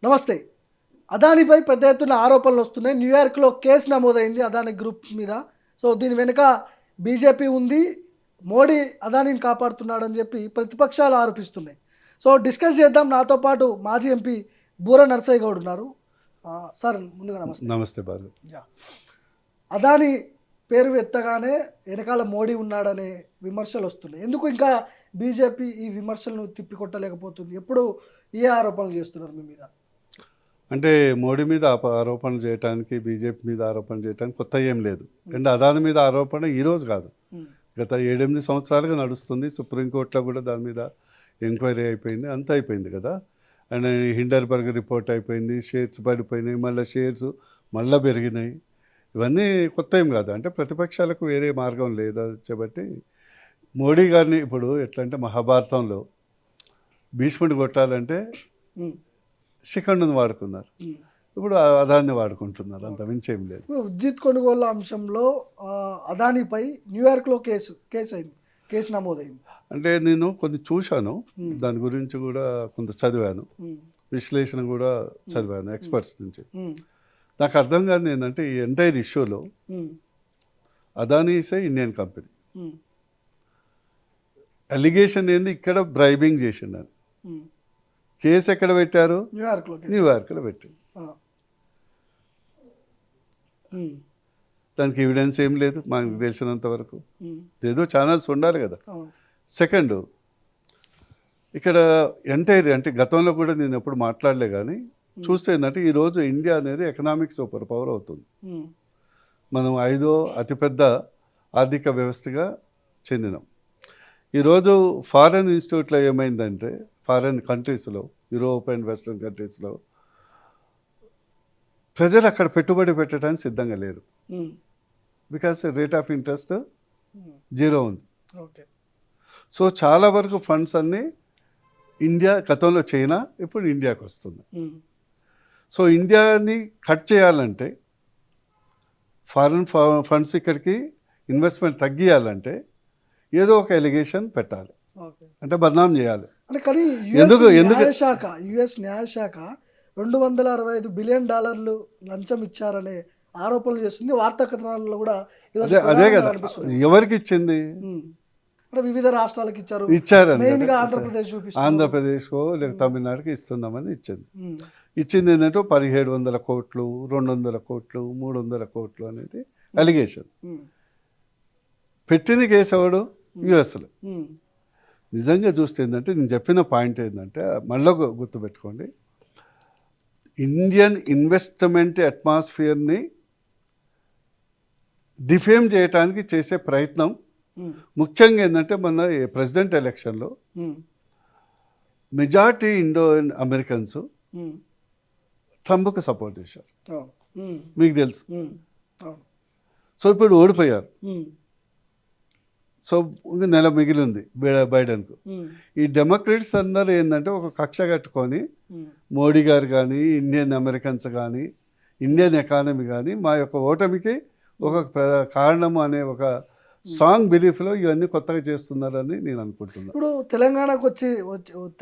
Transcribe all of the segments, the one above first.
నమస్తే. అదానిపై పెద్ద ఎత్తున ఆరోపణలు వస్తున్నాయి. న్యూయార్క్‌లో కేసు నమోదైంది అదాని గ్రూప్ మీద. సో, దీని వెనుక బీజేపీ ఉంది. మోడీ అదానిని కాపాడుతున్నాడని చెప్పి ప్రతిపక్షాలు ఆరోపిస్తున్నాయి. సో, డిస్కస్ చేద్దాం. నాతో పాటు మాజీ ఎంపీ బూర నర్సయ్య గౌడ్ ఉన్నారు. సార్ ముందుగా నమస్తే. నమస్తే భార్గవ్. యా. అదాని పేరు ఎత్తగానే వెనకాల మోడీ ఉన్నాడనే విమర్శలు వస్తున్నాయి. ఎందుకు ఇంకా బీజేపీ ఈ విమర్శలను తిప్పికొట్టలేకపోతుంది? ఎప్పుడు ఏ ఆరోపణలు చేస్తున్నారు మీ మీద? అంటే మోడీ మీద ఆరోపణలు చేయడానికి, బీజేపీ మీద ఆరోపణలు చేయడానికి కొత్త ఏం లేదు. అండ్ అదాని మీద ఆరోపణ ఈరోజు కాదు, గత 7-8 సంవత్సరాలుగా నడుస్తుంది. సుప్రీంకోర్టులో కూడా దాని మీద ఎంక్వైరీ అయిపోయింది, అంతా అయిపోయింది కదా. అండ్ హిండర్బర్గ్ రిపోర్ట్ అయిపోయింది, షేర్స్ పడిపోయినాయి, మళ్ళీ షేర్స్ మళ్ళీ పెరిగినాయి. ఇవన్నీ కొత్త ఏం కాదు. అంటే ప్రతిపక్షాలకు వేరే మార్గం లేదు కాబట్టి మోడీ గారిని ఇప్పుడు ఎట్లా అంటే మహాభారతంలో భీష్ముడి కొట్టాలంటే శిఖండుని వాడుకున్నారు, ఇప్పుడు అదాన్ని వాడుకుంటున్నారు, అంత మించేం లేదు. ఇప్పుడు విద్యుత్ కొనుగోలు అంశంలో అదానిపై న్యూయార్క్లో కేసు నమోదైంది. అంటే నేను కొన్ని చూశాను, దాని గురించి కూడా కొంత చదివాను, విశ్లేషణ కూడా చదివాను ఎక్స్పర్ట్స్ నుంచి. నాకు అర్థం కాదు ఏంటంటే ఈ ఎంటైర్ ఇష్యూలో Adani is a Indian company. Allegation ఏంది, ఇక్కడ బ్రైబింగ్ చేసిండని. కేసు ఎక్కడ పెట్టారు? న్యూయార్క్లో పెట్టారు. దానికి ఎవిడెన్స్ ఏం లేదు మాకు తెలిసినంత వరకు. ఏదో ఛానల్స్ ఉండాలి కదా. సెకండ్, ఇక్కడ ఎంటైర్ అంటే గతంలో కూడా నేను ఎప్పుడు మాట్లాడలే కానీ చూస్తే ఏంటంటే ఈరోజు ఇండియా అనేది ఎకనామిక్ సూపర్ పవర్ అవుతుంది. మనం 5వ అతిపెద్ద ఆర్థిక వ్యవస్థగా చెందినాం. ఈరోజు ఫారెన్ ఇన్స్టిట్యూట్లో ఏమైందంటే ఫారెన్ కంట్రీస్లో, యూరోప్ అండ్ వెస్ట్రన్ కంట్రీస్లో ప్రజలు అక్కడ పెట్టుబడి పెట్టడానికి సిద్ధంగా లేరు. బికాస్ రేట్ ఆఫ్ ఇంట్రెస్ట్ 0 ఉంది. సో చాలా వరకు ఫండ్స్ అన్నీ ఇండియా, గతంలో చైనా, ఇప్పుడు ఇండియాకి వస్తుంది. సో ఇండియాని కట్ చేయాలంటే, ఫారెన్ ఫండ్స్ ఇక్కడికి ఇన్వెస్ట్మెంట్ తగ్గియాలంటే ఏదో ఒక ఎలిగేషన్ పెట్టాలి, అంటే బదనాం చేయాలి. కానీ యుఎస్ న్యాయశాఖ $265 బిలియన్ లంచం ఇచ్చారనే ఆరోపణలు చేస్తుంది. వార్తా కథనాలలో కూడా అదే కదా. ఎవరికి ఇచ్చింది? వివిధ రాష్ట్రాలకు ఇచ్చారని, ఆంధ్రప్రదేశ్కో లేక తమిళనాడుకి ఇస్తున్నామని ఇచ్చింది ఏంటంటే 1700 కోట్లు, 200 కోట్లు, 300 కోట్లు అనేది అలిగేషన్. పెట్టింది కేసు ఎవడు? యుఎస్లో. నిజంగా చూస్తే ఏంటంటే నేను చెప్పిన పాయింట్ ఏంటంటే మళ్ళీ గుర్తుపెట్టుకోండి, ఇండియన్ ఇన్వెస్ట్మెంట్ అట్మాస్ఫియర్ని డిఫేమ్ చేయడానికి చేసే ప్రయత్నం. ముఖ్యంగా ఏంటంటే మన ప్రెసిడెంట్ ఎలక్షన్లో మెజార్టీ ఇండో అమెరికన్స్ ట్రంప్కి సపోర్ట్ చేశారు, మీకు తెలుసు. సో ఇప్పుడు ఓడిపోయారు. సో ఇంకా నెల మిగిలింది బైడెన్కు. ఈ డెమోక్రాట్స్ అందరూ ఏంటంటే ఒక కక్ష కట్టుకొని మోడీ గారు కానీ, ఇండియన్ అమెరికన్స్ కానీ, ఇండియన్ ఎకానమీ కానీ మా యొక్క ఓటమికి ఒక కారణము అనే ఒక స్ట్రాంగ్ బిలీఫ్లో ఇవన్నీ కొత్తగా చేస్తున్నారని నేను అనుకుంటున్నాను. ఇప్పుడు తెలంగాణకు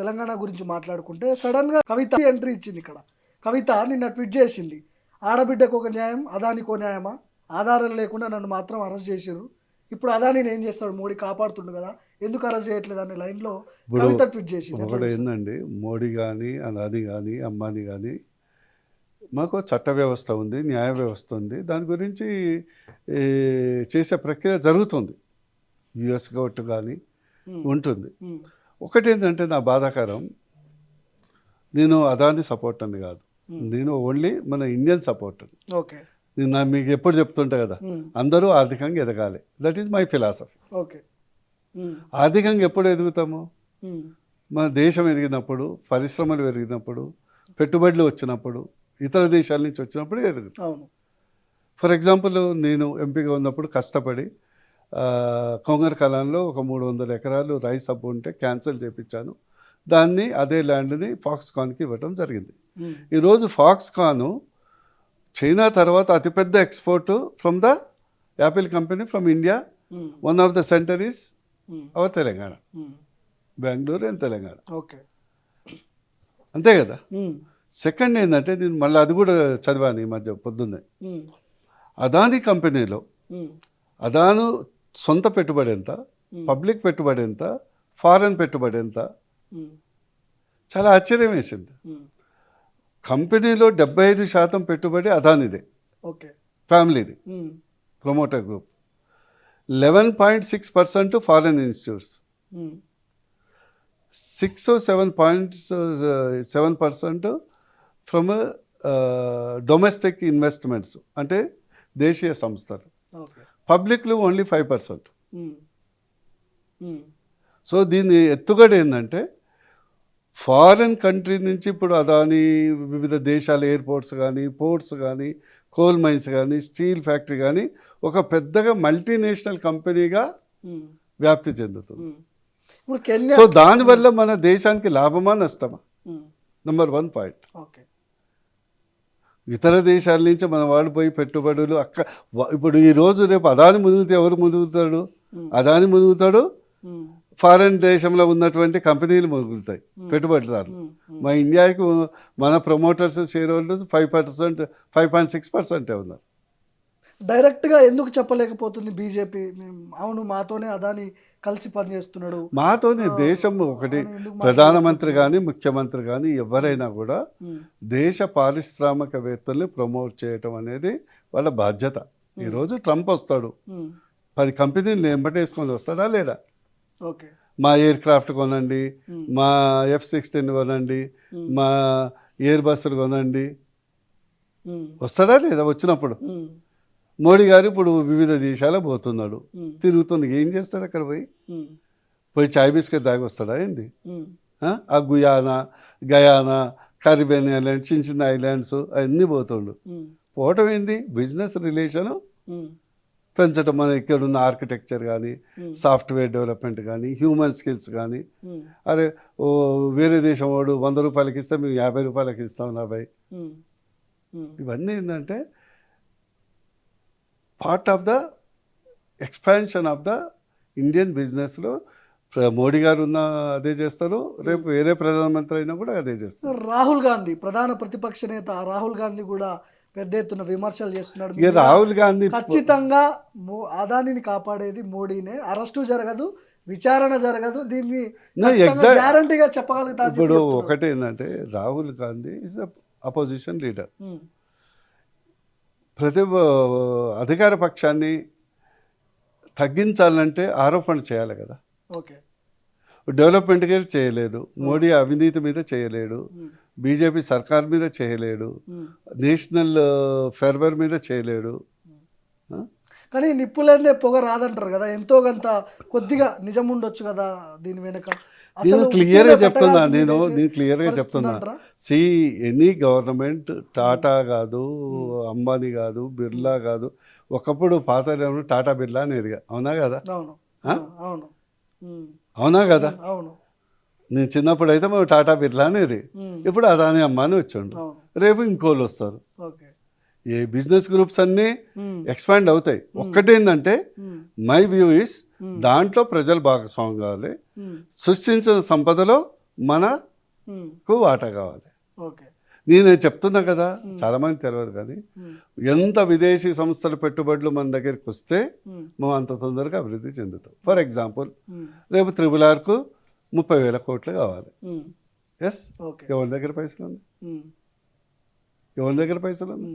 తెలంగాణ గురించి మాట్లాడుకుంటే సడన్గా కవిత ఎంట్రీ ఇచ్చింది. ఇక్కడ కవిత నిన్న ట్వీట్ చేసింది, ఆడబిడ్డకు ఒక న్యాయం, అదానికో న్యాయమా? ఆధారం లేకుండా నన్ను మాత్రం అరెస్ట్ చేసిర్రు. ఇప్పుడు అదానిని ఏం చేస్తాడు? మోడీ కాపాడుతుండు కదా, ఎందుకు అరెస్ట్ చేయట్లేదు అనే లైన్లో కవిత ట్వీట్ చేసింది. ఒకటి ఏంటండి, మోడీ కానీ, అదాని కానీ, అంబానీ కానీ, మాకు చట్ట వ్యవస్థ ఉంది, న్యాయ వ్యవస్థ ఉంది. దాని గురించి చేసే ప్రక్రియ జరుగుతుంది. యుఎస్ గవర్నమెంట్ కానీ ఉంటుంది. ఒకటి ఏంటంటే నా బాధాకరం, నేను అదాని సపోర్ట్ అని కాదు, నేను ఓన్లీ మన ఇండియన్ సపోర్ట్ అని. ఓకే, నేను మీకు ఎప్పుడు చెప్తుంటా కదా, అందరూ ఆర్థికంగా ఎదగాలి. That is my philosophy. Okay, ఆర్థికంగా ఎప్పుడు ఎదుగుతాము? మన దేశం ఎదిగినప్పుడు, పరిశ్రమలు పెరిగినప్పుడు, పెట్టుబడులు వచ్చినప్పుడు, ఇతర దేశాల నుంచి వచ్చినప్పుడు ఎదుగుతాం. ఫర్ ఎగ్జాంపుల్, నేను ఎంపీగా ఉన్నప్పుడు కష్టపడి కొంగర్ కలాన్లో ఒక 300 ఎకరాలు రైస్ హబ్ ఉంటే క్యాన్సిల్ చేయించాను. దాన్ని, అదే ల్యాండ్ని ఫాక్స్కాన్కి ఇవ్వటం జరిగింది. ఈరోజు ఫాక్స్కాన్ చైనా తర్వాత అతిపెద్ద export from the Apple company from India. One of the centre is our Telangana, Bengaluru and Telangana. Okay, అంతే కదా. సెకండ్ ఏంటంటే నేను మళ్ళీ అది కూడా చదివాను ఈ మధ్య పొద్దున్నే. అదానీ కంపెనీలో అదాను సొంత పెట్టుబడి ఎంత, పబ్లిక్ పెట్టుబడి ఎంత, ఫారెన్ పెట్టుబడి ఎంత, చాలా ఆశ్చర్యం వేసింది. కంపెనీలో 75% పెట్టుబడి అదానిదే, ఓకే, ఫ్యామిలీది, promoter group. 11.6% foreign institutes, 6 or 7.7% from domestic investments, అంటే దేశీయ సంస్థలు. Okay, పబ్లిక్లు only 5%. సో దీని ఎత్తుగడ ఏంటంటే ఫారెన్ కంట్రీ నుంచి ఇప్పుడు అదాని వివిధ దేశాల ఎయిర్పోర్ట్స్ కానీ, పోర్ట్స్ కానీ, కోల్ మైన్స్ కానీ, స్టీల్ ఫ్యాక్టరీ కానీ ఒక పెద్దగా మల్టీనేషనల్ కంపెనీగా వ్యాప్తి చెందుతుంది. ఇప్పుడు కెన్యా, సో దానివల్ల మన దేశానికి లాభమా నష్టమా? Number 1 point. ఓకే, ఇతర దేశాల నుంచి మన వాళ్ళు పోయి పెట్టుబడులు ఇప్పుడు ఈ రోజు రేపు అదాని మునుగుతే ఎవరు మునుగుతాడు? అదాని మునుగుతాడు, ఫారెన్ దేశంలో ఉన్నటువంటి కంపెనీలు మునుగుతాయి పెట్టుబడిదారులు. మా ఇండియాకి మన ప్రమోటర్స్, షేర్ హోల్డర్స్ 5%, 5.6% ఉన్నారు. డైరెక్ట్గా ఎందుకు చెప్పలేకపోతుంది బీజేపీ? అవును, మాతోనే అదాని కలిసి పనిచేస్తున్నాడు, మాతోనే దేశం ఒకటి. ప్రధానమంత్రి కానీ, ముఖ్యమంత్రి కానీ ఎవరైనా కూడా దేశ పారిశ్రామికవేత్తల్ని ప్రమోట్ చేయటం అనేది వాళ్ళ బాధ్యత. ఈరోజు ట్రంప్ వస్తాడు, 10 కంపెనీలు ఎంబటేసుకొని వస్తాడా లేడా? ఓకే, మా ఎయిర్ క్రాఫ్ట్ కొనండి, మా F-16 కొనండి, మా ఎయిర్ బస్సులు కొనండి, వస్తాడా లేదా? వచ్చినప్పుడు మోడీ గారు ఇప్పుడు వివిధ దేశాలకు పోతున్నాడు, తిరుగుతున్నాడు. ఏం చేస్తాడు అక్కడ పోయి చాయ్ బిస్కెట్ తాగి వస్తాడా ఏంది? ఆ గయానా, కరిబియన్ ఐలాండ్స్, చిన్న చిన్న ఐలాండ్స్ అవన్నీ పోతుండు. పోవటం ఏంది? బిజినెస్ రిలేషను పెంచడం. మన ఇక్కడ ఉన్న ఆర్కిటెక్చర్ కానీ, సాఫ్ట్వేర్ డెవలప్మెంట్ కానీ, హ్యూమన్ స్కిల్స్ కానీ. అరే వేరే దేశం వాడు 100 రూపాయలకి ఇస్తే మేము 50 రూపాయలకి ఇస్తాం నా భయ్. ఇవన్నీ ఏంటంటే part of the expansion of the Indian బిజినెస్లో. మోడీ గారు ఉన్న అదే చేస్తారు, రేపు వేరే ప్రధానమంత్రి అయినా కూడా అదే చేస్తారు. రాహుల్ గాంధీ, ప్రధాన ప్రతిపక్ష నేత రాహుల్ గాంధీ కూడా పెద్ద ఎత్తున విమర్శలు చేస్తున్నాడు. ఇక రాహుల్ గాంధీ ఖచ్చితంగా అదానిని కాపాడేది మోడీనే, అరెస్టు జరగదు, విచారణ జరగదు, దీన్ని గ్యారంటీగా చెప్పగలుగుతారు. ఇప్పుడు ఒకటి ఏంటంటే Rahul Gandhi is opposition leader. ప్రతి అధికార పక్షాన్ని తగ్గించాలంటే ఆరోపణ చేయాలి కదా. ఓకే, డెవలప్మెంట్గా చేయలేడు, మోడీ అవినీతి మీద చేయలేడు, బీజేపీ సర్కార్ మీద చేయలేడు, నేషనల్ ఫెర్వర్ మీద చేయలేడు. కానీ నిప్పులేదే పొగ రాదంటారు కదా, ఎంతో కొంత కొద్దిగా నిజం ఉండొచ్చు కదా దీని వెనక. నేను క్లియర్గా చెప్తున్నా, నేను క్లియర్గా చెప్తున్నా. సి ఎనీ గవర్నమెంట్, టాటా కాదు, అంబానీ కాదు, బిర్లా కాదు. ఒకప్పుడు పాత టాటా బిర్లా అనేది, అవునా కదా? అవునా కదా? నేను చిన్నప్పుడు అయితే మేము టాటా బిర్లా అనేది, ఇప్పుడు అదాని అంబానీ వచ్చిండు, రేపు ఇంకోళ్ళు వస్తారు. ఏ బిజినెస్ గ్రూప్స్ అన్నీ ఎక్స్పాండ్ అవుతాయి. ఒక్కటేందంటే మై వ్యూ ఇస్ దాంట్లో ప్రజలు భాగస్వామ్యం కావాలి, సృష్టించిన సంపదలో మనకు వాటా కావాలి. నేను చెప్తున్నా కదా, చాలామంది తెలియదు కానీ ఎంత విదేశీ సంస్థల పెట్టుబడులు మన దగ్గరికి వస్తే మనం అంత తొందరగా అభివృద్ధి చెందుతాం. ఫర్ ఎగ్జాంపుల్ రేపు RRRకు 30,000 కోట్లు కావాలి. ఎస్, ఎవరి దగ్గర పైసలు ఉంది? ఎవరి దగ్గర పైసలు ఉంది?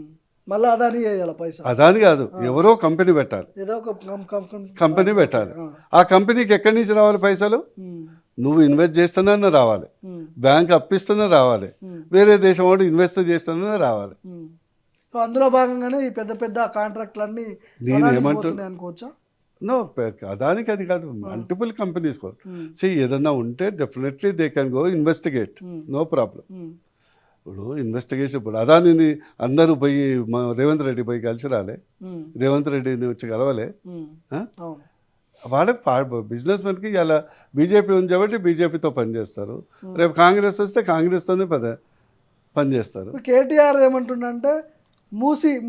మళ్ళీ అదాని చేయాలి పైసలు. అదాని కాదు, ఎవరో కంపెనీ పెట్టాలి, ఏదో ఒక కంపెనీ పెట్టాలి. ఆ కంపెనీకి ఎక్కడి నుంచి రావాలి పైసలు? నువ్వు ఇన్వెస్ట్ చేస్తున్నా రావాలి, బ్యాంక్ అప్పిస్తున్నా రావాలి, వేరే దేశం వాడు ఇన్వెస్ట్ చేస్తున్నా రావాలి. అందులో భాగంగానే ఈ పెద్ద పెద్ద కాంట్రాక్ట్లన్నీ నేను ఏమంటున్నా అనుకోవచ్చా? నో, అదానికి అది కాదు, మల్టిపుల్ కంపెనీస్. ఏదన్నా ఉంటే definitely they can go investigate, no problem. ఇప్పుడు ఇన్వెస్టిగేషన్, ఇప్పుడు అదానిని అందరూ పోయి రేవంత్ రెడ్డి పోయి కలిసి రాలే, రేవంత్ రెడ్డిని వచ్చి కలవలే. వాళ్ళకి బిజినెస్ మెన్కి ఇలా బీజేపీ ఉంది కాబట్టి బీజేపీతో పనిచేస్తారు, రేపు కాంగ్రెస్ వస్తే కాంగ్రెస్తోనే పనిచేస్తారు. కేటీఆర్ ఏమంటుండంటే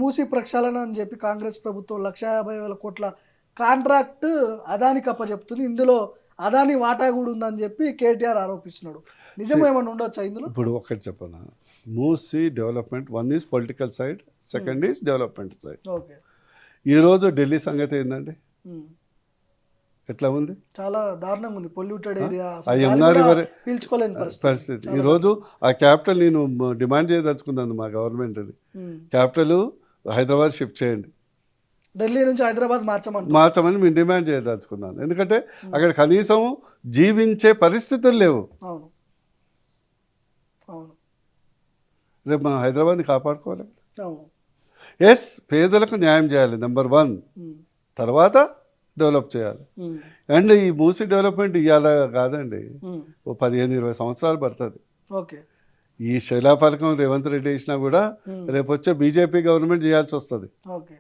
మూసి ప్రక్షాళన అని చెప్పి కాంగ్రెస్ ప్రభుత్వం 150,000 కోట్ల కాంట్రాక్ట్ అదానికి అప్పచెప్తుంది, ఇందులో అదాని వాటా కూడా ఉందని చెప్పి కేటీఆర్ ఆరోపిస్తున్నాడు. నిజం ఏమైనా ఉండొచ్చా ఇందులో? ఇప్పుడు ఒకటి చెప్పనా, Musi development, one is political side, second is development side. Okay. ఈరోజు ఢిల్లీ సంగతి ఏంటండి, ఉమ్. ఎట్లా ఉంది చాలా దారుణంగా ఉంది, పొల్యూటెడ్ ఏరియా, ఆ యమునా రివర్ పీల్చుకోలేని పరిస్థితి. ఈరోజు ఆ క్యాపిటల్ నేను డిమాండ్ చేయదలుచుకున్నాను మా గవర్నమెంట్, అది క్యాపిటల్ హైదరాబాద్ షిఫ్ట్ చేయండి, ఢిల్లీ నుంచి హైదరాబాద్ మార్చమంటారు. మార్చమని మేము డిమాండ్ చేయదలుచుకున్నాను. ఎందుకంటే అక్కడ కనీసం జీవించే పరిస్థితులు లేవు. అవును, అవును, రేపు మనం హైదరాబాద్ని కాపాడుకోవాలి. అవును. ఎస్, పేదలకు న్యాయం చేయాలి నెంబర్ 1, తర్వాత డెవలప్ చేయాలి. అండ్ ఈ మూసీ డెవలప్మెంట్ ఇవాళ కాదండి, ఓ 15-20 సంవత్సరాలు పడుతుంది. ఓకే. ఈ శిలాఫలకం రేవంత్ రెడ్డి వేసినా కూడా రేపు వచ్చే బీజేపీ గవర్నమెంట్ చేయాల్సి వస్తుంది. ఓకే.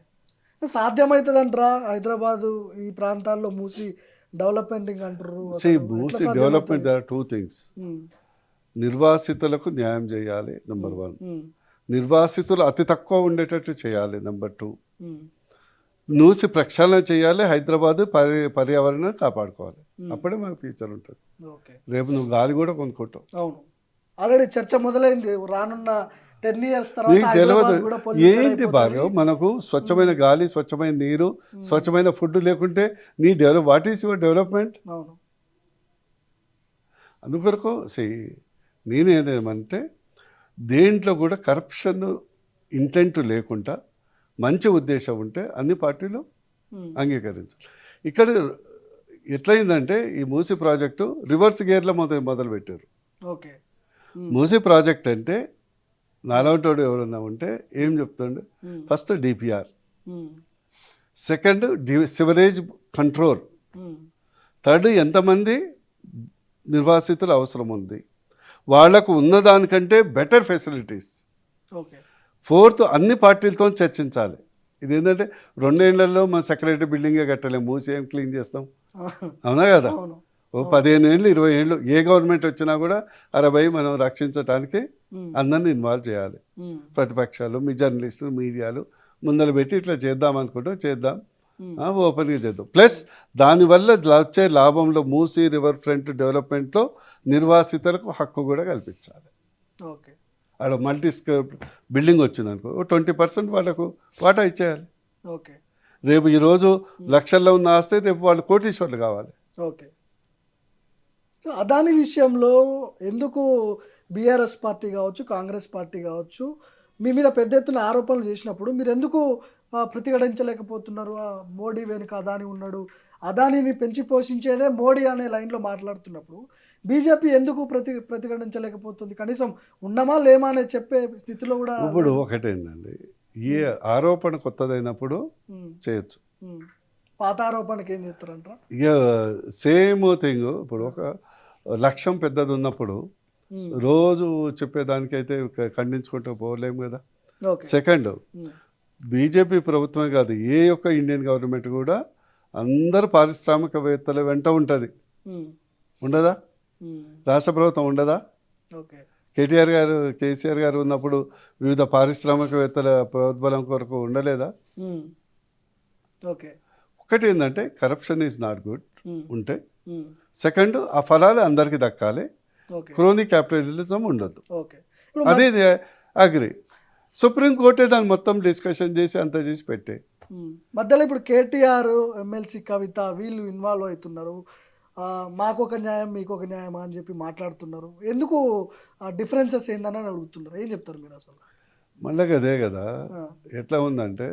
సాధ్యమవుతుంది అంటారా హైదరాబాదు ఈ ప్రాంతాల్లో మూసి డెవలప్మెంట్ అంటారు? Musi development there are 2 things. నిర్వాసితులకు న్యాయం చేయాలి నెంబర్ 1, నిర్వాసితులు అతి తక్కువ ఉండేటట్టు చేయాలి నెంబర్ 2, మూసి ప్రక్షాళన చేయాలి, హైదరాబాద్ పర్యావరణాన్ని కాపాడుకోవాలి. అప్పుడే మనకు ఫ్యూచర్ ఉంటుంది. ఓకే. రేపు నువ్వు గాలి కూడా కొనుక్కుంటావు. అవును, ఆల్రెడీ చర్చ మొదలైంది, రానున్న 10 years నీకు తెలియదు ఏంటి భార్గవ్, మనకు స్వచ్ఛమైన గాలి, స్వచ్ఛమైన నీరు, స్వచ్ఛమైన ఫుడ్ లేకుంటే నీ వాట్ ఈస్ యువర్ డెవలప్మెంట్? అవును. అందుకొరకు నేనేదేమంటే దేంట్లో కూడా కరప్షన్ ఇంటెంట్ లేకుండా మంచి ఉద్దేశం ఉంటే అన్ని పార్టీలు అంగీకరించాలి. ఇక్కడ ఎట్లయిందంటే ఈ మూసీ ప్రాజెక్టు రివర్స్ గేర్లో మొదలు పెట్టారు. ఓకే. మూసీ ప్రాజెక్ట్ అంటే నాలాంటోడు ఎవరన్నా ఉంటే ఏం చెప్తాడు, first DPR, second sewerage control, third ఎంతమంది నిర్వాసితులు అవసరం ఉంది, వాళ్లకు ఉన్నదానికంటే బెటర్ ఫెసిలిటీస్, ఓకే. ఫోర్త్ అన్ని పార్టీలతో చర్చించాలి. ఇదేంటంటే 2 ఏళ్లలో మన సెక్రటరీ బిల్డింగే కట్టలేము, మూసి ఏం క్లీన్ చేస్తాం, అవునా కదా? ఓ 15 ఏళ్ళు 20 ఏళ్ళు ఏ గవర్నమెంట్ వచ్చినా కూడా 60 మనం రక్షించడానికి అందరిని ఇన్వాల్వ్ చేయాలి. ప్రతిపక్షాలు, మీ జర్నలిస్టులు, మీడియాలు ముందర పెట్టి ఇట్లా చేద్దాం అనుకుంటాం, చేద్దాం, ఓపెన్గా చేద్దాం. ప్లస్ దానివల్ల వచ్చే లాభంలో మూసీ రివర్ ఫ్రంట్ డెవలప్మెంట్లో నిర్వాసితులకు హక్కు కూడా కల్పించాలి. ఓకే. ఆడ మల్టీ స్క్వేర్ బిల్డింగ్ వచ్చిందనుకో 20% వాళ్ళకు వాటా ఇచ్చేయాలి. ఓకే. రేపు ఈరోజు లక్షల్లో ఉన్న ఆస్తే రేపు వాళ్ళు కోటీశ్వర్లు కావాలి. ఓకే. సో అదాని విషయంలో ఎందుకు బీఆర్ఎస్ పార్టీ కావచ్చు, కాంగ్రెస్ పార్టీ కావచ్చు, మీ మీద పెద్ద ఎత్తున ఆరోపణలు చేసినప్పుడు మీరు ఎందుకు ప్రతిఘటించలేకపోతున్నారు? మోడీ వెనుక అదాని ఉన్నాడు, అదానిని పెంచి పోషించేదే మోడీ అనే లైన్లో మాట్లాడుతున్నప్పుడు బీజేపీ ఎందుకు ప్రతిఘటించలేకపోతుంది? కనీసం ఉన్నామా లేమా అనే చెప్పే స్థితిలో కూడా. ఇప్పుడు ఒకటేంటండి, ఏ ఆరోపణ కొత్తదైనప్పుడు చేయొచ్చు, పాత ఆరోపణకి ఏం చేస్తారంట? ఇక సేమ్ థింగ్. ఇప్పుడు ఒక లక్ష్యం పెద్దది ఉన్నప్పుడు రోజు చెప్పేదానికైతే ఖండించుకుంటూ పోలేము కదా. సెకండ్, బీజేపీ ప్రభుత్వమే కాదు, ఏ ఒక్క ఇండియన్ గవర్నమెంట్ కూడా అందరు పారిశ్రామికవేత్తల వెంట ఉంటుంది, ఉండదా? రాష్ట్ర ప్రభుత్వం ఉండదా? కేసీఆర్ గారు ఉన్నప్పుడు వివిధ పారిశ్రామికవేత్తల ప్రోద్బలం కొరకు ఉండలేదా? ఒకటి ఏంటంటే కరప్షన్ ఈజ్ నాట్ గుడ్ ఉంటే, సెకండ్ ఆ ఫలాలు అందరికీ దక్కాలి, క్రోనీ క్యాపిటలిజం ఉండదు. అదే అగ్రి. సుప్రీంకోర్టే దాన్ని మొత్తం డిస్కషన్ చేసి అంతా చేసి పెట్టే మధ్యలో ఇప్పుడు కేటీఆర్, ఎమ్మెల్సీ కవిత వీళ్ళు ఇన్వాల్వ్ అవుతున్నారు. మాకు ఒక న్యాయం మీకు ఒక న్యాయం అని చెప్పి మాట్లాడుతున్నారు. ఎందుకు డిఫరెన్సెస్ ఏందని అడుగుతున్నారు. ఏం చెప్తారు మీరు అసలు? మళ్ళీ అదే కదా, ఎట్లా ఉందంటే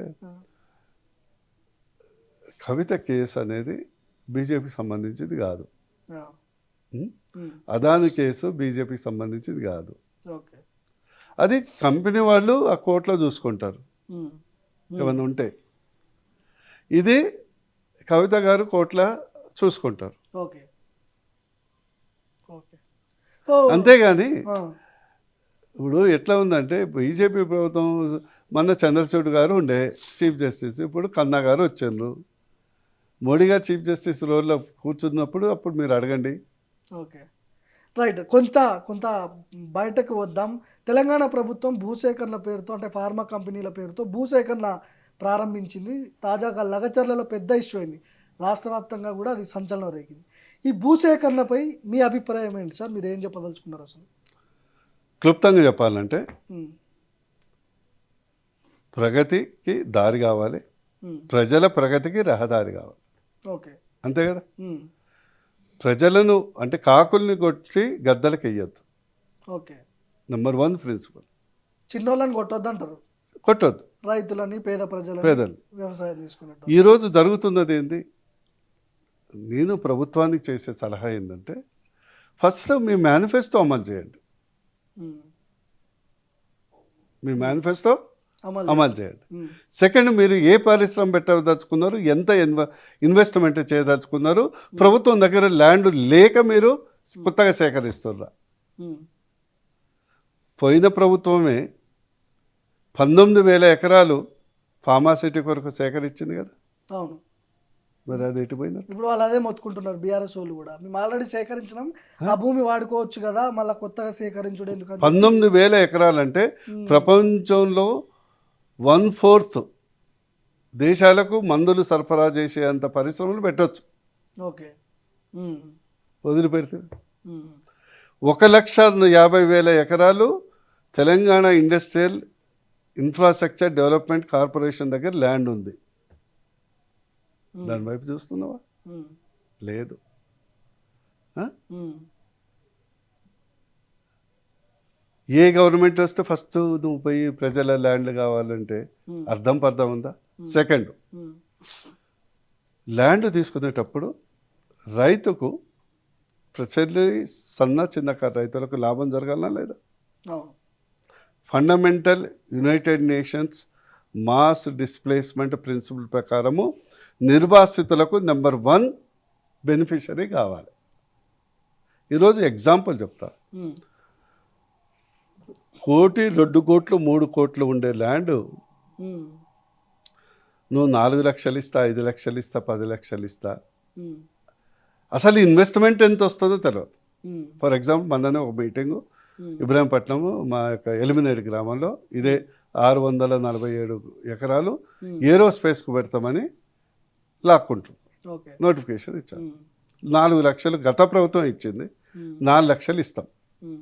కవిత కేసు అనేది బీజేపీకి సంబంధించింది కాదు, అదాని కేసు బీజేపీకి సంబంధించింది కాదు. అది కంపెనీ వాళ్ళు ఆ కోర్టులో చూసుకుంటారు ఏమన్నా ఉంటే, ఇది కవిత గారు కోర్టులో చూసుకుంటారు. అంతేగాని ఇప్పుడు ఎట్లా ఉందంటే బీజేపీ ప్రభుత్వం మొన్న చంద్రచూడ్ గారు ఉండే చీఫ్ జస్టిస్, ఇప్పుడు కన్నా గారు వచ్చారు. మోడీ గారు చీఫ్ జస్టిస్ రోల్లో కూర్చున్నప్పుడు అప్పుడు మీరు అడగండి. Okay, right. కొంత బయటకు వద్దాం. తెలంగాణ ప్రభుత్వం భూసేకరణ పేరుతో, అంటే ఫార్మా కంపెనీల పేరుతో భూసేకరణ ప్రారంభించింది. తాజాగా లగచర్లలో పెద్ద ఇష్యూ అయింది, రాష్ట్ర వ్యాప్తంగా కూడా అది సంచలనం రేగింది. ఈ భూసేకరణపై మీ అభిప్రాయం ఏంటి సార్? మీరు ఏం చెప్పదలుచుకున్నారు అసలు? క్లుప్తంగా చెప్పాలంటే ఉమ్, ప్రగతికి దారి కావాలి, ఉమ్, ప్రజల ప్రగతికి రహదారి కావాలి, ఓకే. అంతే కదా. ఉమ్, ప్రజలను అంటే కాకుల్ని కొట్టి గద్దలకి వెయ్యొద్దు. ఓకే. Number 1 principle. చిన్నోళ్ళని కొట్టొద్దు అంటారు, కొట్టొద్దు రైతులని, పేద ప్రజలని, పేదలు. వ్యవసాయం తీసుకున్నట్టు. ఈరోజు జరుగుతున్నది ఏంది, నేను ప్రభుత్వానికి చేసే సలహా ఏంటంటే ఫస్ట్ మీ మేనిఫెస్టో అమలు చేయండి. ఉమ్, మీ మేనిఫెస్టో అమలు అమలు చేయండి. ఉమ్, సెకండ్, మీరు ఏ పరిశ్రమ పెట్టదలుచుకున్నారు, ఎంత ఇన్వెస్ట్మెంట్ చేయదలుచుకున్నారు, ప్రభుత్వం దగ్గర ల్యాండ్ లేక మీరు కొత్తగా సేకరిస్తున్నారు. ఉమ్, పోయిన ప్రభుత్వమే 19,000 ఎకరాలు ఫార్మాసిటీ కొరకు సేకరించింది కదా, అవును. మరి అది ఎటుపోయినట్టు. ఇప్పుడు వాళ్ళు అదే మొత్తుకుంటున్నారు, బీఆర్ఎస్ వాళ్ళు కూడా. మేము ఆల్రెడీ సేకరించినాం, ఆ భూమి వాడుకోవచ్చు కదా, మళ్ళీ కొత్తగా సేకరించుడు ఎందుకంటే. 19,000 ఎకరాలంటే ప్రపంచంలో 1/4 దేశాలకు మందులు సరఫరా చేసే అంత పరిశ్రమలు పెట్టవచ్చు. ఓకే. ఉమ్, వదిలిపెడితే ఉమ్, 1,50,000 ఎకరాలు Telangana industrial infrastructure development corporation దగ్గర ల్యాండ్ ఉంది. దాని వైపు చూస్తున్నావా? ఉమ్, లేదు. ఉమ్, ఏ గవర్నమెంట్ వస్తే ఫస్ట్ నువ్వు పోయి ప్రజల ల్యాండ్ కావాలంటే అర్థం పర్థం ఉందా? సెకండ్, ఉమ్, ల్యాండ్ తీసుకునేటప్పుడు రైతుకు ప్రతి సన్న చిన్నకారు రైతులకు లాభం జరగాలనా లేదా? అవును. Fundamental united nations mass displacement principle ప్రకారము నిర్వాసితులకు నెంబర్ 1 బెనిఫిషరీ కావాలి. ఈరోజు ఎగ్జాంపుల్ చెప్తా. ఉమ్, 1 కోటి, 2 కోట్లు, 3 కోట్లు ఉండే ల్యాండ్ ఉమ్, నువ్వు 4 లక్షలు ఇస్తా, 5 లక్షలు ఇస్తా, 10 లక్షలు ఇస్తా, ఉమ్, అసలు ఇన్వెస్ట్మెంట్ ఎంత వస్తుందో తెలియదు. ఉమ్, ఫర్ ఎగ్జాంపుల్ మొన్ననే ఒక మీటింగు ఉమ్, ఇబ్రాహీంపట్నము మా యొక్క ఎలిమినేట్ గ్రామంలో ఇదే 647 ఎకరాలు ఏరోస్పేస్కు పెడతామని లాక్కుంటున్నాం. ఓకే. నోటిఫికేషన్ ఇచ్చాను. ఉమ్, 4 లక్షలు గత ప్రభుత్వం ఇచ్చింది, ఉమ్, 4 లక్షలు ఇస్తాం. ఉమ్,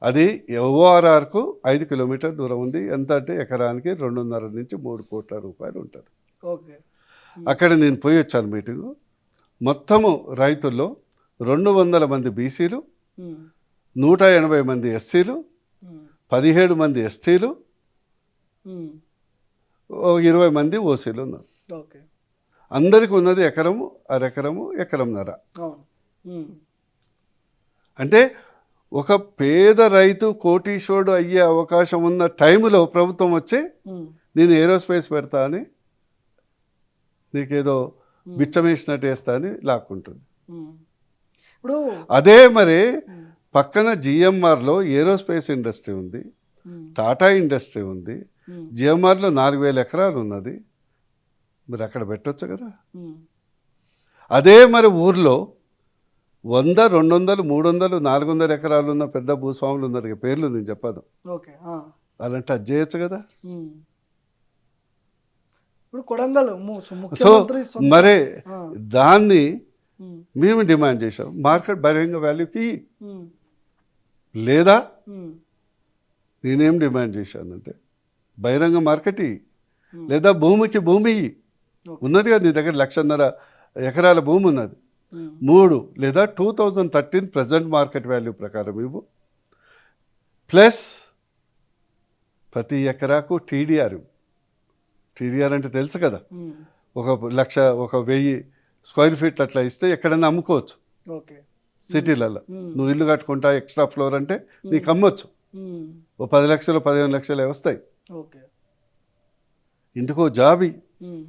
అది ఓఆర్ఆర్కు 5 కిలోమీటర్ దూరం ఉంది. ఎంత అంటే ఎకరానికి 2.5 నుంచి 3 కోట్ల రూపాయలు ఉంటుంది. ఓకే. అక్కడ నేను పోయి వచ్చాను మీటింగు. మొత్తము రైతుల్లో 200 మంది బీసీలు, ఉమ్, 180 మంది ఎస్సీలు, ఉమ్, 17 మంది ఎస్టీలు, ఉమ్, 20 మంది ఓసీలు ఉన్నారు. ఓకే. అందరికీ ఉన్నది ఎకరము, అరెకరము, ఎకరంన్నర. అవును. ఉమ్, అంటే ఒక పేద రైతు కోటీశ్వరుడు అయ్యే అవకాశం ఉన్న టైంలో ప్రభుత్వం వచ్చి ఉమ్, నేను ఏరోస్పేస్ పెడతా అని నీకేదో బిచ్చమేసినట్టు వేస్తా అని లాక్కుంటుంది. ఉమ్. ఇప్పుడు అదే మరి పక్కన జిఎంఆర్లో ఏరోస్పేస్ ఇండస్ట్రీ ఉంది, ఉమ్, టాటా ఇండస్ట్రీ ఉంది. ఉమ్, జిఎంఆర్లో 4,000 ఎకరాలు ఉన్నది, మరి అక్కడ పెట్టొచ్చు కదా. ఉమ్, అదే మరి ఊర్లో 100, 200, 300, 400 ఎకరాలు ఉన్న పెద్ద భూస్వాములు ఉన్నారు, ఇక పేర్లు నేను చెప్పదు. ఓకే. ఆ, అలాంటి అది చేయొచ్చు కదా. ఉమ్. ఇప్పుడు కొడంగల్ సో ముఖ్యమంత్రి సొంత- మరి ఆ, దాన్ని ఉమ్, మేము డిమాండ్ చేసాం, మార్కెట్ బహిరంగ వాల్యూకి ఉమ్, లేదా. ఉమ్, నేనేం డిమాండ్ చేశానంటే బహిరంగ మార్కెట్ లేదా భూమికి భూమి ఉన్నది కదా, నీ దగ్గర 1,50,000 ఎకరాల భూమి ఉన్నది. ఉమ్, 3 లేదా 2013 ప్రజెంట్ మార్కెట్ వాల్యూ ప్రకారం ఇవ్వు, ప్లస్ ప్రతి ఎకరాకు టీడీఆర్. టీడీఆర్ అంటే తెలుసు కదా, ఉమ్, 1,00,000 స్క్వేర్ ఫీట్ అట్లా ఇస్తే ఎక్కడైనా అమ్ముకోవచ్చు. ఓకే. సిటీలలో నువ్వు ఇల్లు కట్టుకుంటా ఎక్స్ట్రా ఫ్లోర్ అంటే నీకు అమ్మొచ్చు. ఉమ్, ఓ 10 లక్షలు 15 లక్షలు వస్తాయి. ఓకే. ఇంటికో జాబీ. ఉమ్,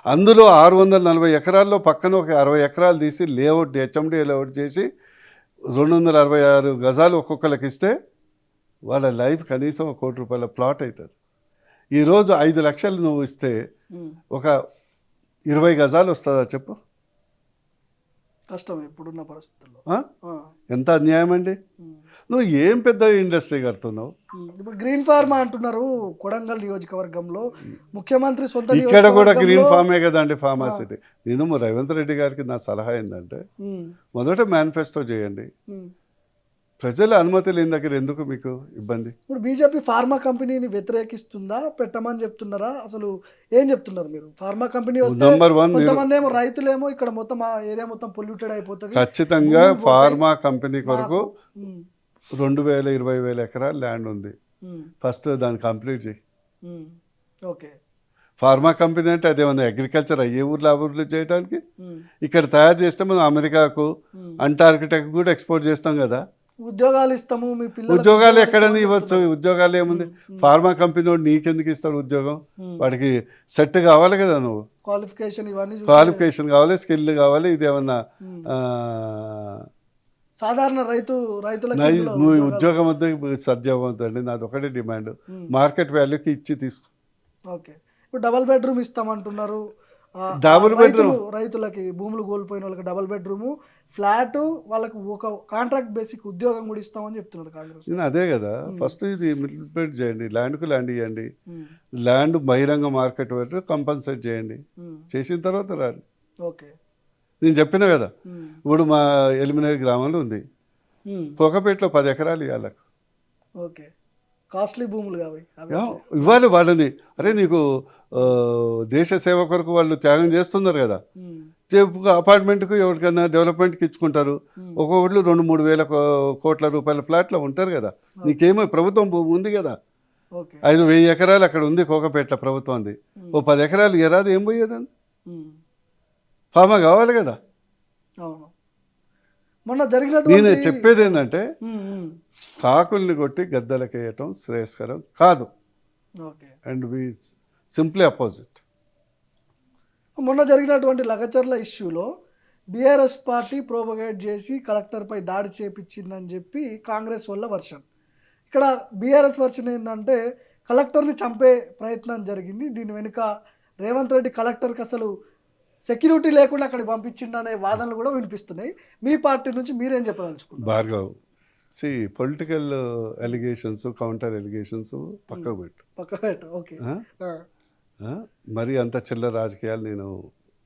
అందులో 640 ఎకరాల్లో పక్కన ఒక 60 ఎకరాలు తీసి లేఅవుట్, హెచ్ఎండి లేఅవుట్ చేసి 266 గజాలు ఒక్కొక్కరికి ఇస్తే వాళ్ళ లైఫ్ కనీసం 1 కోటి రూపాయల ప్లాట్ అవుతుంది. ఈరోజు 5 లక్షలు నువ్వు ఇస్తే ఉమ్, ఒక 20 గజాలు వస్తుందా చెప్పు? కష్టం ఇప్పుడున్న పరిస్థితుల్లో. ఆ? ఆ, ఎంత అన్యాయం అండి. ఉమ్, నువ్వు ఏం పెద్ద ఇండస్ట్రీ కడుతున్నావు? ఇప్పుడు గ్రీన్ ఫార్మా అంటున్నారు కొడంగల్ నియోజకవర్గంలో, ముఖ్యమంత్రి సొంత ఇక్కడ కూడా గ్రీన్ నియోజకవర్గంలో. ఫార్మే కదండి ఫార్మాసిటీ. నేను రేవంత్ రెడ్డి గారికి నా సలహా ఏంటంటే ఉమ్, మొదట మేనిఫెస్టో చేయండి. ఉమ్. ప్రజల అనుమతి లేని దగ్గర ఎందుకు మీకు ఇబ్బంది? ఇప్పుడు బీజేపీ ఫార్మా కంపెనీని వ్యతిరేకిస్తుందా, పెట్టమని చెప్తున్నారా? అసలు ఏం చెప్తున్నారు మీరు? ఫార్మా కంపెనీ వస్తే నంబర్ 1 మీరు కొంతమంది ఏమో రైతులేమో ఇక్కడ మొత్తం ఆ ఏరియా మొత్తం పొల్యూటెడ్ అయిపోతుంది. ఖచ్చితంగా భూములు పోతాయి. ఫార్మా కంపెనీ కొరకు ఉమ్, 20,000-20,000 ఎకరాల ల్యాండ్ ఉంది. ఉమ్, ఫస్ట్ దాన్ని కంప్లీట్ చేయి. ఉమ్. ఓకే. ఫార్మా కంపెనీ అంటే అదేమన్నా అగ్రికల్చర్ ఏ ఊర్లో ఆ ఊర్లో చేయడానికి? ఉమ్, ఇక్కడ తయారు చేస్తే మనం అమెరికాకు, ఉమ్. అంటార్కిటిక్ కూడా ఎక్స్పోర్ట్ చేస్తాం కదా. ఉద్యోగాలు ఇస్తాము మీ పిల్లలకు, ఉద్యోగాలు ఎక్కడని ఇస్తామని ఇవ్వచ్చు? చెప్తున్నారు. ఉద్యోగాలు ఏముంది? ఉమ్, ఫార్మా కంపెనీ వాడు నీకెందుకు ఇస్తాడు ఉద్యోగం? ఉమ్. వాడికి సెట్ కావాలి కదా. నువ్వు క్వాలిఫికేషన్ ఇవన్నీ చూసి, క్వాలిఫికేషన్ కావాలి, స్కిల్ కావాలి. ఇదేమన్నా ఉమ్. ఆ, సాధారణ రైతులకు నై- ఇందులో నువ్వు ఉద్యోగాలు. ఉద్యోగం వద్ద సద్యోగం వద్దండి. నాది ఒకటే డిమాండ్, ఉమ్. మార్కెట్ వాల్యూకి ఇచ్చి తీసుకో. ఓకే. ఇప్పుడు డబల్ బెడ్రూమ్ ఇస్తామంటున్నారు. డబుల్ బెడ్రూమ్ రైతులకి, భూములు కోల్పోయిన వాళ్ళకి డబల్ బెడ్రూమ్ ఫ్లాట్, వాళ్ళకి ఒక కాంట్రాక్ట్ బేసిక్ ఉద్యోగం కూడా ఇస్తామని చెప్తున్నారు కాంగ్రెస్. నేను అదే కదా. ఫస్ట్ ఇది ఇంప్లిమెంట్ చేయండి. ల్యాండ్కు ల్యాండ్ ఇవ్వండి. ఉమ్, ల్యాండ్ బహిరంగ మార్కెట్ పెట్టి కంపల్సరీ చేయండి. ఉమ్. చేసిన తర్వాత రండి. ఓకే. నేను చెప్పిన కదా. ఉమ్, ఇప్పుడు మా ఎలిమినేట్ గ్రామంలో ఉంది, ఉమ్. కోకపేటలో 10 ఎకరాలు ఇవ్వాలి. ఓకే. కాస్ట్లీ భూములు కావాలి అవి. ఇవ్వాలి వాళ్ళని. అరే నీకు దేశ సేవ కొరకు వాళ్ళు త్యాగం చేస్తున్నారు కదా. ఉమ్, అపార్ట్మెంట్కు ఎవరికైనా డెవలప్మెంట్కి ఇచ్చుకుంటారు. ఉమ్. ఒక్కొక్కళ్ళు 2-3 వేల కోట్ల రూపాయల ఫ్లాట్లో ఉంటారు కదా. నీకేమో ప్రభుత్వం భూమి ఉంది కదా. ఓకే. 5,000 ఎకరాలు అక్కడ ఉంది కోకపేట ప్రభుత్వంది. ఓ 10 ఎకరాలు ఎరాదు ఏం పోయేదని? ఉమ్. ఫామా కావాలి కదా. అవును. మొన్న నేను జరిగినటువంటి చెప్పేది ఏంటంటే ఉమ్, ఉమ్. కాకుల్ని కొట్టి గద్దలకేయటం శ్రేయస్కరం కాదు. Okay. And we simply opposite. మొన్న జరిగినటువంటి లగచర్ల ఇష్యూలో బీఆర్ఎస్ పార్టీ ప్రోపగేట్ చేసి కలెక్టర్పై దాడి చేపించిందని చెప్పి కాంగ్రెస్ వల్ల వర్షన్. ఇక్కడ బీఆర్ఎస్ వర్షన్ ఏంటంటే కలెక్టర్ని చంపే ప్రయత్నం జరిగింది, దీని వెనుక రేవంత్ రెడ్డి కలెక్టర్కి అసలు సెక్యూరిటీ లేకుండా అక్కడికి పంపించిండనే వాదనలు కూడా వినిపిస్తున్నాయి. మీ పార్టీ నుంచి మీరేం చెప్పదలుచుకున్నారు? Bhargav, political allegations, counter allegations పక్కకు పెట్టు. పక్కన ఓకే. మరి అంత చిల్లర రాజకీయాలు నేను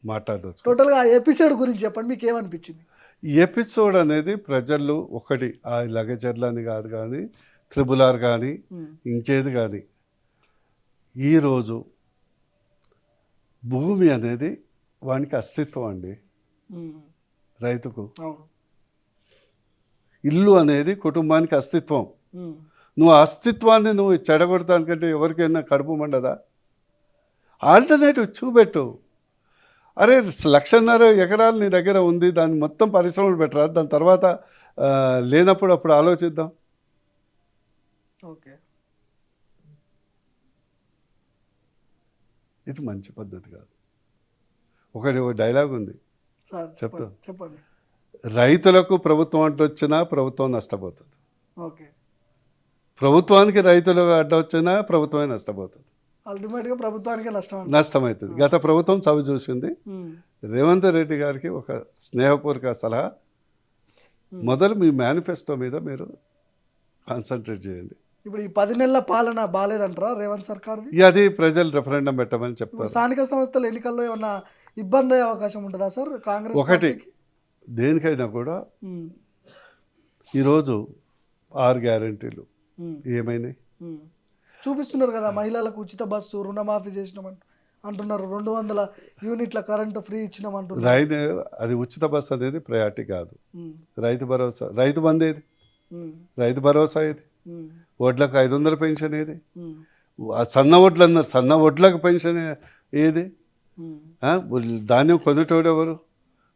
మాట్లాడవచ్చు. టోటల్గా ఆ ఎపిసోడ్ గురించి చెప్పండి, మీకు ఏమనిపించింది? ఈ ఎపిసోడ్ అనేది ప్రజలు ఒకటి, ఆ లగచర్లని కాదు కానీ, త్రిబుల్ ఆర్ కానీ, ఇంకేది కానీ, ఈరోజు భూమి అనేది వానికి అస్తిత్వం అండి. రైతుకు అవును. ఇల్లు అనేది కుటుంబానికి అస్తిత్వం. ఉమ్, నువ్వు అస్తిత్వాన్ని నువ్వు చెడగొడతానికంటే ఎవరికైనా కడుపు మండదా? ఆల్టర్నేటివ్ చూపెట్టు. అరే 1,50,000 ఎకరాలు నీ దగ్గర ఉంది, దాన్ని మొత్తం పరిశ్రమలు పెట్టరా. దాని తర్వాత లేనప్పుడు అప్పుడు ఆలోచిద్దాం. ఓకే. ఇది మంచి పద్ధతి కాదు. ఒక డైలాగ్ ఉంది, సార్ చెప్తా. చెప్పండి. రైతులకు ప్రభుత్వం అడ్డొచ్చినా ప్రభుత్వం నష్టపోతుంది, ఓకే. ప్రభుత్వానికి రైతులు అడ్డొచ్చినా ప్రభుత్వమే నష్టపోతుంది, అల్టిమేట్గా ప్రభుత్వానికి నష్టం. నష్టమవుతుంది. గత ప్రభుత్వం చవి చూసింది. ఉమ్, రేవంత్ రెడ్డి గారికి ఒక స్నేహపూర్వక సలహా, మొదలు మీ మేనిఫెస్టో మీద మీరు కాన్సన్ట్రేట్ చేయండి. ఇప్పుడు ఈ 10 నెలల పాలన బాగాలేదంటారా రేవంత్ సర్కార్ది? ఇక అది ప్రజలు రెఫరెండం పెట్టమని ఇప్పుడు చెప్తారు. స్థానిక సంస్థల ఎన్నికల్లో ఏమన్నా ఇబ్బంది అయ్యే అవకాశం ఉంటుందా సార్ కాంగ్రెస్ ఒకటి, పార్టీకి? దేనికైనా కూడా ఉమ్, ఈరోజు 6 గ్యారెంటీలు ఉమ్, ఏమైనాయి? ఉమ్. చూపిస్తున్నారు కదా, మహిళలకు ఉచిత బస్సు, రుణమాఫీ చేసినామంట అంటున్నారు, 200 యూనిట్ల కరెంటు ఫ్రీ ఇచ్చినామంటున్నారు. అది ఉచిత బస్సు అనేది ప్రయారిటీ కాదు. ఉమ్, రైతు భరోసా, రైతు బంద్ ఏది? ఉమ్, రైతు భరోసా ఏది? ఉమ్, వడ్లకు 500 పెన్షన్ ఏది? ఉమ్, సన్న వడ్లు అన్నారు, సన్న వడ్లకు పెన్షన్ ఏది? ఉమ్, ధాన్యం కొనేటోడు ఎవరు?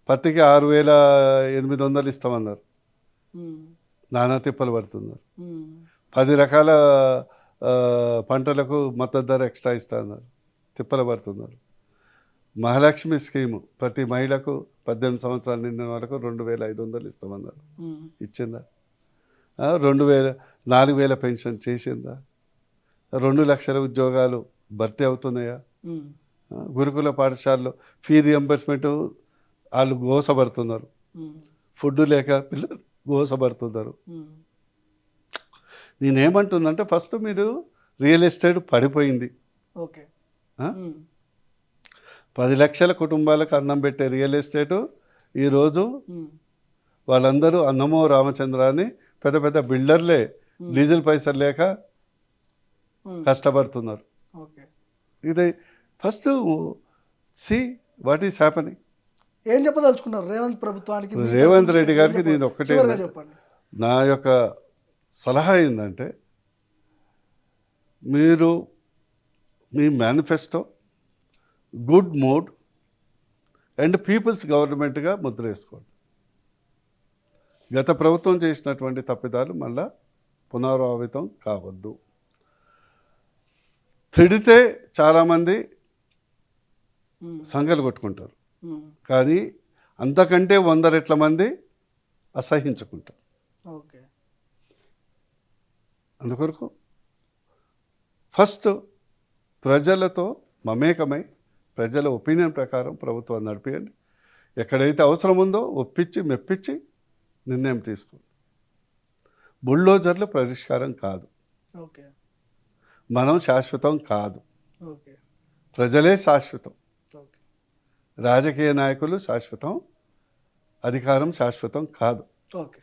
పత్తికి 6,800 ఇస్తామన్నారు, ఉమ్, నానా తిప్పలు పడుతున్నారు. ఉమ్, 10 రకాల పంటలకు మద్దతు ధర ఎక్స్ట్రా ఇస్తా అన్నారు, తిప్పలు పడుతున్నారు. మహాలక్ష్మి స్కీము ప్రతి మహిళకు 18 సంవత్సరాలు నిండిన వాళ్ళకు 2,500 ఇస్తామన్నారు, ఉమ్, ఇచ్చిందా? 4,000 పెన్షన్ చేసిందా? 2 లక్షల ఉద్యోగాలు భర్తీ అవుతున్నాయా? ఉమ్, గురుకుల పాఠశాలలో ఫీ రియంబర్స్మెంట్ వాళ్ళు గోసపడుతున్నారు, ఉమ్, ఫుడ్ లేక పిల్లలు గోసపడుతున్నారు. ఉమ్. నేనేమంటున్నంటే ఫస్ట్ మీరు రియల్ ఎస్టేట్ పడిపోయింది. ఓకే. ఆ? ఉమ్. 10 లక్షల కుటుంబాలకు అన్నం పెట్టే రియల్ ఎస్టేటు ఈరోజు ఉమ్. వాళ్ళందరూ అన్నమో రామచంద్ర అని పెద్ద పెద్ద బిల్డర్లే డీజిల్ పైసలు లేక ఉమ్. కష్టపడుతున్నారు. ఓకే. ఇది first see what is happening. ఏం చెప్పదలుచుకున్నారు రేవంత్ ప్రభుత్వానికి? మీ రేవంత్ తరపు రెడ్డి నుంచి గారికి ఏం నేను చెప్పాలి? ఒక్కటే చివరిగా చెప్పండి. నా యొక్క సలహా ఏంటంటే మీరు మీ manifesto good mood and people's గవర్నమెంట్గా ముద్ర వేసుకోండి. గత ప్రభుత్వం చేసినటువంటి తప్పిదాలు మళ్ళా పునరావృతం కావద్దు. తిడితే చాలామంది ఉమ్. సంఘాలు కొట్టుకుంటారు, ఉమ్. కానీ అంతకంటే 100 రెట్ల మంది అసహించుకుంటారు. ఓకే. అందుకొరకు ఫస్ట్ ప్రజలతో మమేకమై ప్రజల ఒపీనియన్ ప్రకారం ప్రభుత్వాన్ని నడిపియండి. ఎక్కడైతే అవసరం ఉందో ఒప్పించి మెప్పించి నిర్ణయం తీసుకోండి. బుల్డోజర్లు పరిష్కారం కాదు, ఓకే. మనం శాశ్వతం కాదు, ఓకే. ప్రజలే శాశ్వతం. ఓకే. రాజకీయ నాయకులు శాశ్వతం, అధికారం శాశ్వతం కాదు. ఓకే.